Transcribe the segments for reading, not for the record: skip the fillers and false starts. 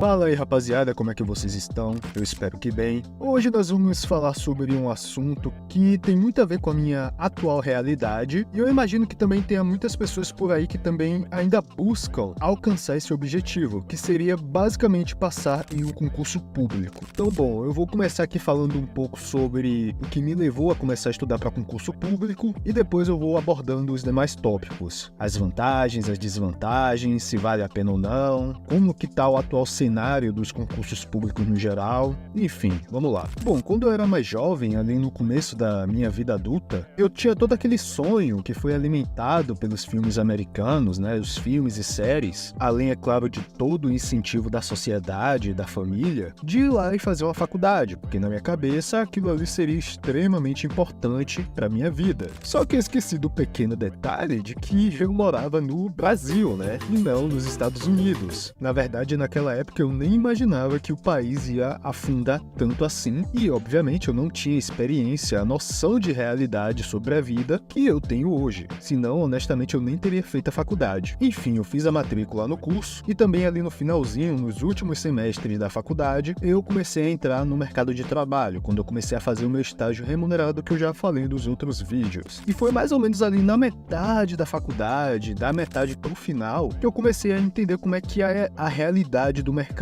Fala aí rapaziada, como é que vocês estão? Eu espero que bem. Hoje nós vamos falar sobre um assunto que tem muito a ver com a minha atual realidade e eu imagino que também tenha muitas pessoas por aí que também ainda buscam alcançar esse objetivo, que seria basicamente passar em um concurso público. Então bom, eu vou começar aqui falando um pouco sobre o que me levou a começar a estudar para concurso público e depois eu vou abordando os demais tópicos. As vantagens, as desvantagens, se vale a pena ou não, como que tá o atual cenário dos concursos públicos no geral, enfim, vamos lá. Bom, quando eu era mais jovem, ali no começo da minha vida adulta, eu tinha todo aquele sonho que foi alimentado pelos filmes americanos, né, os filmes e séries, além, é claro, de todo o incentivo da sociedade e da família, de ir lá e fazer uma faculdade, porque na minha cabeça aquilo ali seria extremamente importante para minha vida. Só que eu esqueci do pequeno detalhe de que eu morava no Brasil, né, e não nos Estados Unidos. Na verdade, naquela época eu nem imaginava que o país ia afundar tanto assim e, obviamente, eu não tinha experiência, a noção de realidade sobre a vida que eu tenho hoje. Senão, honestamente, eu nem teria feito a faculdade. Enfim, eu fiz a matrícula no curso e também ali no finalzinho, nos últimos semestres da faculdade, eu comecei a entrar no mercado de trabalho, quando eu comecei a fazer o meu estágio remunerado que eu já falei nos outros vídeos. E foi mais ou menos ali na metade da faculdade, da metade pro final, que eu comecei a entender como é que é a realidade do mercado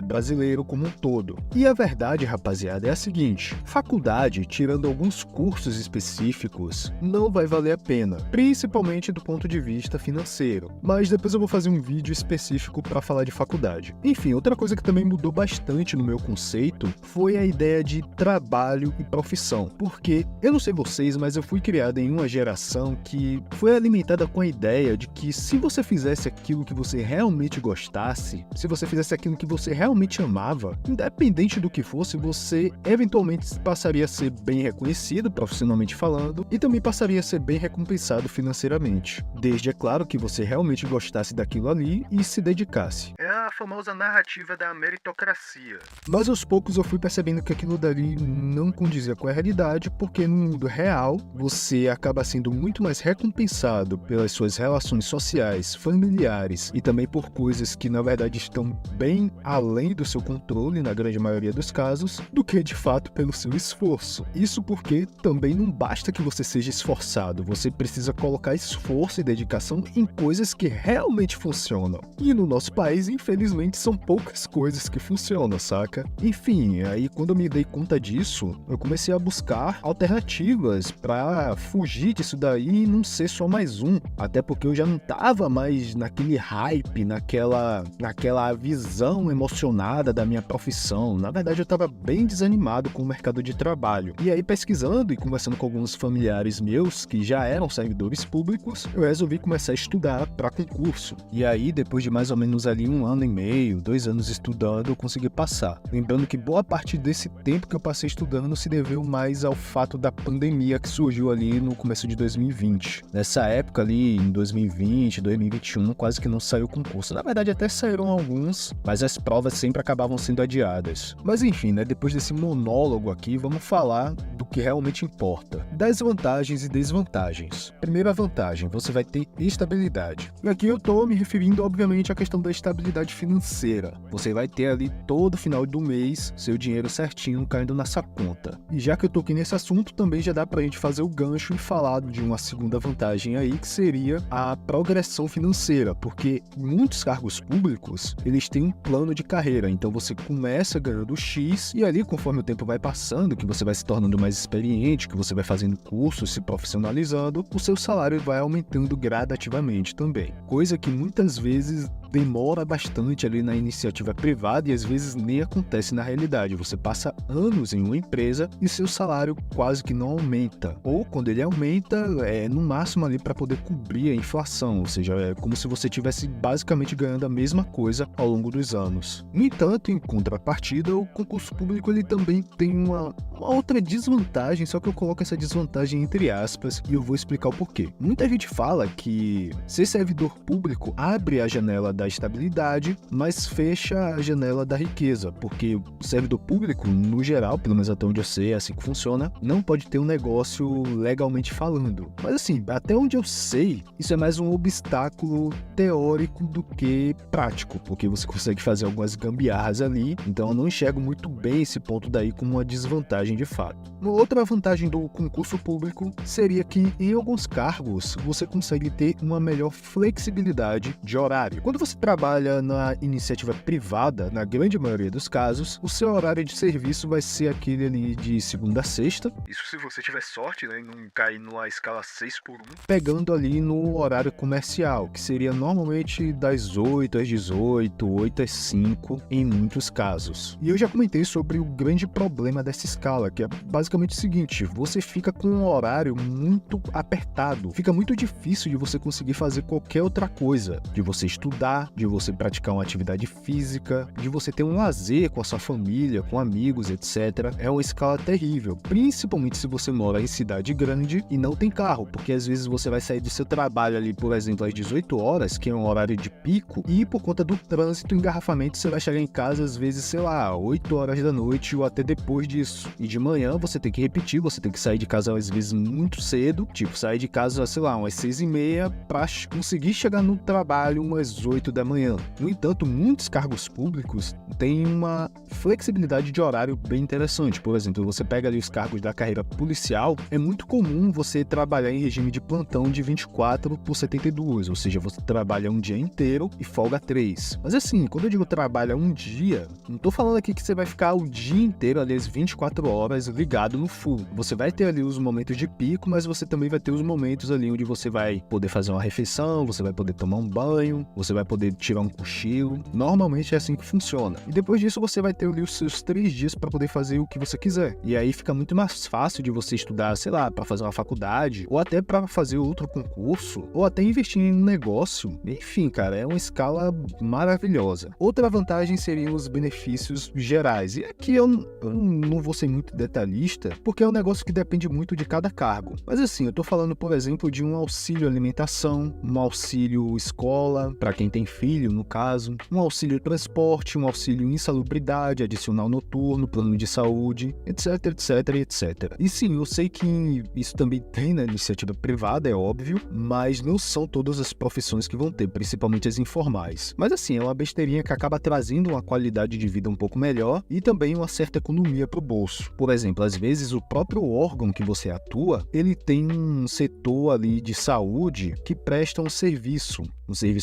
brasileiro como um todo. E a verdade, rapaziada, é a seguinte: faculdade, tirando alguns cursos específicos, não vai valer a pena, principalmente do ponto de vista financeiro. Mas depois eu vou fazer um vídeo específico para falar de faculdade. Enfim, outra coisa que também mudou bastante no meu conceito foi a ideia de trabalho e profissão. Porque, eu não sei vocês, mas eu fui criado em uma geração que foi alimentada com a ideia de que se você fizesse aquilo que você realmente gostasse, se você fizesse aquilo que você realmente amava, independente do que fosse, você eventualmente passaria a ser bem reconhecido profissionalmente falando e também passaria a ser bem recompensado financeiramente, desde, é claro, que você realmente gostasse daquilo ali e se dedicasse. É a famosa narrativa da meritocracia. Mas aos poucos eu fui percebendo que aquilo dali não condizia com a realidade, porque no mundo real você acaba sendo muito mais recompensado pelas suas relações sociais, familiares e também por coisas que na verdade estão bem além do seu controle, na grande maioria dos casos, do que de fato pelo seu esforço. Isso porque também não basta que você seja esforçado, você precisa colocar esforço e dedicação em coisas que realmente funcionam. E no nosso país, infelizmente, são poucas coisas que funcionam, saca? Enfim, aí quando eu me dei conta disso, eu comecei a buscar alternativas pra fugir disso daí e não ser só mais um. Até porque eu já não tava mais naquele hype, naquela visão emocionada da minha profissão. Na verdade, eu tava bem desanimado com o mercado de trabalho. E aí, pesquisando e conversando com alguns familiares meus que já eram servidores públicos, eu resolvi começar a estudar para concurso. E aí, depois de mais ou menos ali 1 ano e meio, 2 anos estudando, eu consegui passar. Lembrando que boa parte desse tempo que eu passei estudando se deveu mais ao fato da pandemia que surgiu ali no começo de 2020. Nessa época ali, em 2020, 2021, quase que não saiu concurso. Na verdade, até saíram alguns, mas as provas sempre acabavam sendo adiadas. Mas enfim, né, depois desse monólogo aqui, vamos falar do que realmente importa. Das vantagens e desvantagens. Primeira vantagem, você vai ter estabilidade. E aqui eu tô me referindo, obviamente, à questão da estabilidade financeira. Você vai ter ali todo final do mês seu dinheiro certinho caindo na sua conta. E já que eu tô aqui nesse assunto, também já dá pra gente fazer o gancho e falar de uma segunda vantagem aí, que seria a progressão financeira, porque muitos cargos públicos, eles têm um plano de carreira, então você começa ganhando X e ali, conforme o tempo vai passando, que você vai se tornando mais experiente, que você vai fazendo cursos, se profissionalizando, o seu salário vai aumentando gradativamente também, coisa que muitas vezes demora bastante ali na iniciativa privada e às vezes nem acontece na realidade. Você passa anos em uma empresa e seu salário quase que não aumenta. Ou quando ele aumenta, é no máximo ali para poder cobrir a inflação, ou seja, é como se você estivesse basicamente ganhando a mesma coisa ao longo dos anos. No entanto, em contrapartida, o concurso público ele também tem uma outra desvantagem, só que eu coloco essa desvantagem entre aspas e eu vou explicar o porquê. Muita gente fala que ser servidor público abre a janela da estabilidade, mas fecha a janela da riqueza, porque o servidor público, no geral, pelo menos até onde eu sei, é assim que funciona, não pode ter um negócio legalmente falando. Mas assim, até onde eu sei, isso é mais um obstáculo teórico do que prático, porque você consegue fazer algumas gambiarras ali, então eu não enxergo muito bem esse ponto daí como uma desvantagem de fato. Uma outra vantagem do concurso público seria que em alguns cargos você consegue ter uma melhor flexibilidade de horário. Quando você trabalha na iniciativa privada, na grande maioria dos casos, o seu horário de serviço vai ser aquele ali de segunda a sexta. Isso se você tiver sorte, né, e não cair numa escala 6x1. Pegando ali no horário comercial, que seria normalmente das 8 às 18, 8 às 5, em muitos casos. E eu já comentei sobre o grande problema dessa escala, que é basicamente o seguinte: você fica com um horário muito apertado, fica muito difícil de você conseguir fazer qualquer outra coisa, de você estudar, de você praticar uma atividade física, de você ter um lazer com a sua família, com amigos, etc. É uma escala terrível, principalmente se você mora em cidade grande e não tem carro, porque às vezes você vai sair do seu trabalho ali, por exemplo, às 18 horas, que é um horário de pico, e por conta do trânsito e engarrafamento você vai chegar em casa às vezes, sei lá, 8 horas da noite ou até depois disso. E de manhã você tem que repetir, você tem que sair de casa às vezes muito cedo, tipo sair de casa, sei lá, umas 6h30 para conseguir chegar no trabalho umas 8 da manhã. No entanto, muitos cargos públicos têm uma flexibilidade de horário bem interessante. Por exemplo, você pega ali os cargos da carreira policial, é muito comum você trabalhar em regime de plantão de 24/72, ou seja, você trabalha um dia inteiro e folga 3. Mas assim, quando eu digo trabalha um dia, não tô falando aqui que você vai ficar o dia inteiro, ali as 24 horas, ligado no full. Você vai ter ali os momentos de pico, mas você também vai ter os momentos ali onde você vai poder fazer uma refeição, você vai poder tomar um banho, você vai poder tirar um cochilo. Normalmente é assim que funciona. E depois disso você vai ter ali os seus 3 dias para poder fazer o que você quiser. E aí fica muito mais fácil de você estudar, sei lá, para fazer uma faculdade, ou até para fazer outro concurso, ou até investir em um negócio. Enfim, cara, é uma escala maravilhosa. Outra vantagem seriam os benefícios gerais. E aqui eu não vou ser muito detalhista, porque é um negócio que depende muito de cada cargo. Mas assim, eu tô falando, por exemplo, de um auxílio alimentação, um auxílio escola, para quem tem filho, no caso, um auxílio transporte, um auxílio insalubridade, adicional noturno, plano de saúde, etc, etc, etc. E sim, eu sei que isso também tem na iniciativa privada, é óbvio, mas não são todas as profissões que vão ter, principalmente as informais. Mas assim, é uma besteirinha que acaba trazendo uma qualidade de vida um pouco melhor e também uma certa economia pro bolso. Por exemplo, às vezes o próprio órgão que você atua, ele tem um setor ali de saúde que presta um serviço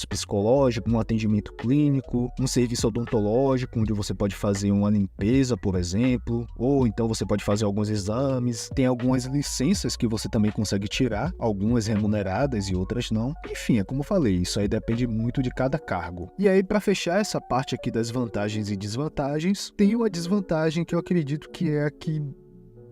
psicológico, um atendimento clínico, um serviço odontológico, onde você pode fazer uma limpeza, por exemplo, ou então você pode fazer alguns exames. Tem algumas licenças que você também consegue tirar, algumas remuneradas e outras não. Enfim, é como eu falei, isso aí depende muito de cada cargo. E aí, para fechar essa parte aqui das vantagens e desvantagens, tem uma desvantagem que eu acredito que é a que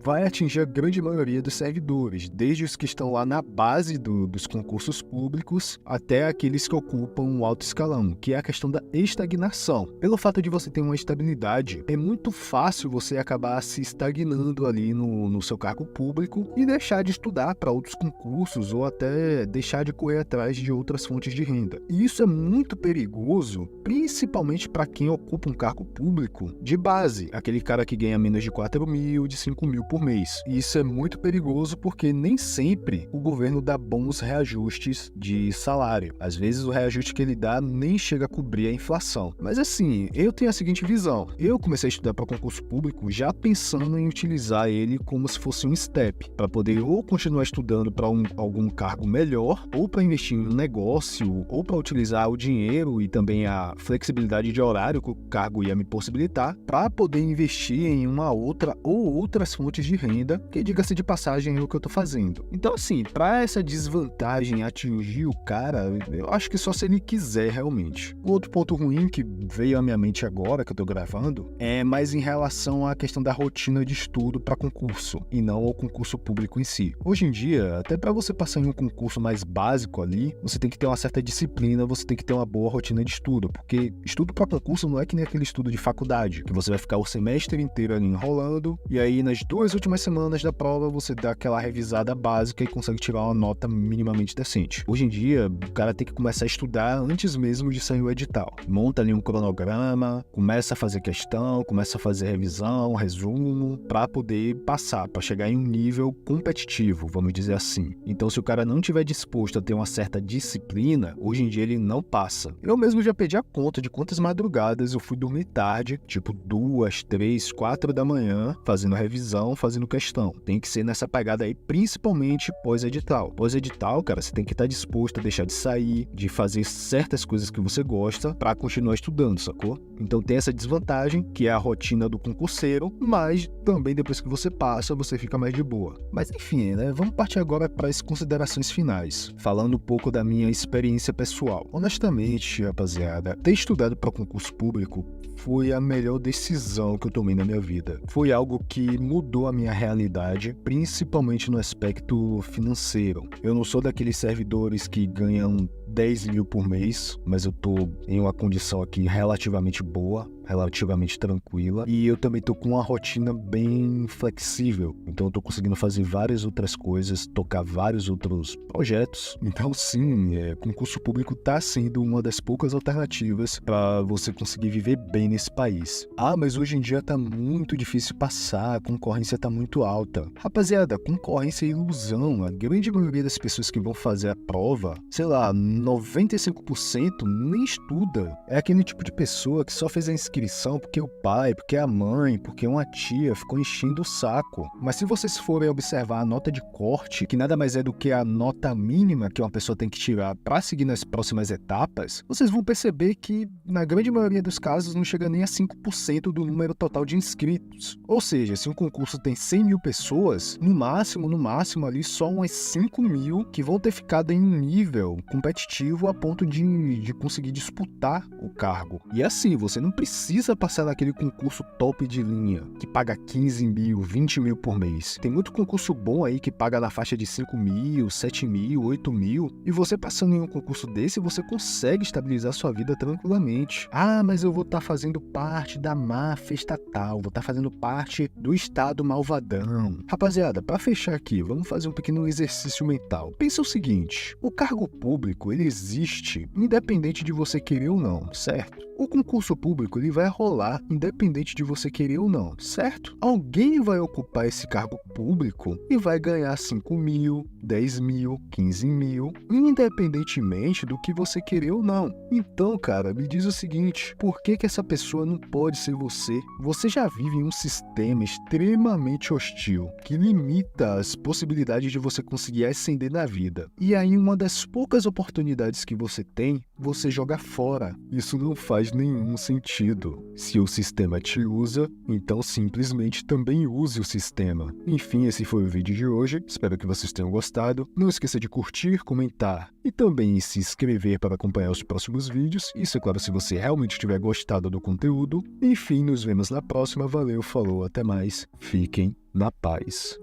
vai atingir a grande maioria dos servidores, desde os que estão lá na base dos concursos públicos até aqueles que ocupam o alto escalão, que é a questão da estagnação. Pelo fato de você ter uma estabilidade, é muito fácil você acabar se estagnando ali no seu cargo público e deixar de estudar para outros concursos ou até deixar de correr atrás de outras fontes de renda. E isso é muito perigoso, principalmente para quem ocupa um cargo público de base, aquele cara que ganha menos de 4 mil, de 5 mil por mês. E isso é muito perigoso porque nem sempre o governo dá bons reajustes de salário. Às vezes o reajuste que ele dá nem chega a cobrir a inflação. Mas assim, eu tenho a seguinte visão. Eu comecei a estudar para concurso público já pensando em utilizar ele como se fosse um step, para poder ou continuar estudando para algum cargo melhor, ou para investir em um negócio, ou para utilizar o dinheiro e também a flexibilidade de horário que o cargo ia me possibilitar, para poder investir em uma outra ou outras fontes de renda, que diga-se de passagem é o que eu tô fazendo. Então assim, para essa desvantagem atingir o cara, eu acho que só se ele quiser realmente. O outro ponto ruim que veio à minha mente agora, que eu tô gravando, é mais em relação à questão da rotina de estudo para concurso, e não ao concurso público em si. Hoje em dia, até para você passar em um concurso mais básico ali, você tem que ter uma certa disciplina, você tem que ter uma boa rotina de estudo, porque estudo para concurso não é que nem aquele estudo de faculdade, que você vai ficar o semestre inteiro ali enrolando, e aí nas 2 2 últimas semanas da prova você dá aquela revisada básica e consegue tirar uma nota minimamente decente. Hoje em dia, o cara tem que começar a estudar antes mesmo de sair o edital. Monta ali um cronograma, começa a fazer questão, começa a fazer revisão, resumo, para poder passar, para chegar em um nível competitivo, vamos dizer assim. Então, se o cara não tiver disposto a ter uma certa disciplina, hoje em dia ele não passa. Eu mesmo já perdi a conta de quantas madrugadas eu fui dormir tarde, tipo 2, 3, 4 da manhã, fazendo revisão, fazendo questão. Tem que ser nessa pegada aí, principalmente pós-edital. Pós-edital, cara, você tem que estar disposto a deixar de sair, de fazer certas coisas que você gosta para continuar estudando, sacou? Então tem essa desvantagem, que é a rotina do concurseiro, mas também depois que você passa, você fica mais de boa. Mas enfim, né? Vamos partir agora para as considerações finais, falando um pouco da minha experiência pessoal. Honestamente, rapaziada, ter estudado para concurso público foi a melhor decisão que eu tomei na minha vida. Foi algo que mudou a minha realidade, principalmente no aspecto financeiro. Eu não sou daqueles servidores que ganham 10 mil por mês, mas eu tô em uma condição aqui relativamente boa, relativamente tranquila, e eu também tô com uma rotina bem flexível, então eu tô conseguindo fazer várias outras coisas, tocar vários outros projetos. Então sim, concurso público tá sendo uma das poucas alternativas para você conseguir viver bem nesse país. Ah, mas hoje em dia tá muito difícil passar, a concorrência tá muito alta. Rapaziada, concorrência é ilusão. A grande maioria das pessoas que vão fazer a prova, sei lá, 95% nem estuda. É aquele tipo de pessoa que só fez a inscrição porque o pai, porque a mãe, porque uma tia ficou enchendo o saco. Mas se vocês forem observar a nota de corte, que nada mais é do que a nota mínima que uma pessoa tem que tirar para seguir nas próximas etapas, vocês vão perceber que, na grande maioria dos casos, não chega nem a 5% do número total de inscritos. Ou seja, se um concurso tem 100 mil pessoas, no máximo ali só umas 5 mil que vão ter ficado em um nível competitivo a ponto de conseguir disputar o cargo. E assim, você não precisa passar naquele concurso top de linha, que paga 15 mil, 20 mil por mês. Tem muito concurso bom aí que paga na faixa de 5 mil, 7 mil, 8 mil, e você passando em um concurso desse, você consegue estabilizar sua vida tranquilamente. Ah, mas eu vou estar fazendo parte da máfia estatal, vou estar fazendo parte do estado malvadão. Rapaziada, para fechar aqui, vamos fazer um pequeno exercício mental. Pensa o seguinte, o cargo público, ele existe independente de você querer ou não, certo? O concurso público, ele vai rolar independente de você querer ou não, certo? Alguém vai ocupar esse cargo público e vai ganhar 5 mil, 10 mil, 15 mil, independentemente do que você querer ou não. Então, cara, me diz o seguinte, por que essa pessoa não pode ser você? Você já vive em um sistema extremamente hostil, que limita as possibilidades de você conseguir ascender na vida. E aí, uma das poucas oportunidades que você tem, você joga fora. Isso não faz nenhum sentido. Se o sistema te usa, então simplesmente também use o sistema. Enfim, esse foi o vídeo de hoje. Espero que vocês tenham gostado. Não esqueça de curtir, comentar e também se inscrever para acompanhar os próximos vídeos. Isso é claro se você realmente tiver gostado do conteúdo. Enfim, nos vemos na próxima. Valeu, falou, até mais. Fiquem na paz.